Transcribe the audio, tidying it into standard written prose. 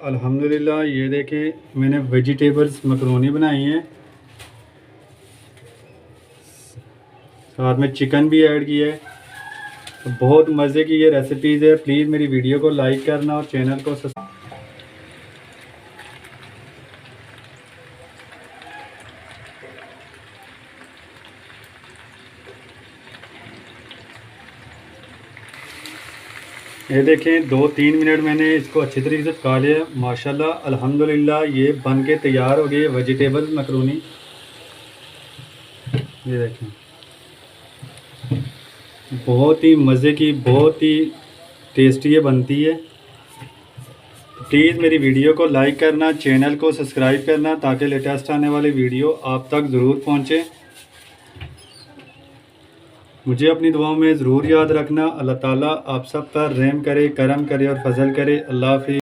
अल्हम्दुलिल्लाह ये देखें मैंने वेजिटेबल्स मकरोनी बनाई हैं, साथ में चिकन भी ऐड किया है। तो बहुत मज़े की ये रेसिपीज़ है। प्लीज़ मेरी वीडियो को लाइक करना और चैनल को ये देखें 2-3 मिनट मैंने इसको अच्छी तरीके से पका लिया। माशाल्लाह अल्हम्दुलिल्लाह ये बन के तैयार हो गई वेजिटेबल मकरोनी। ये देखें बहुत ही मज़े की, बहुत ही टेस्टी ये बनती है। प्लीज़ मेरी वीडियो को लाइक करना, चैनल को सब्सक्राइब करना ताकि लेटेस्ट आने वाली वीडियो आप तक ज़रूर पहुँचे। मुझे अपनी दुआओं में ज़रूर याद रखना। अल्लाह ताला आप सब पर रहम करे, करम करे और फजल करे। अल्लाह हाफ़िज़।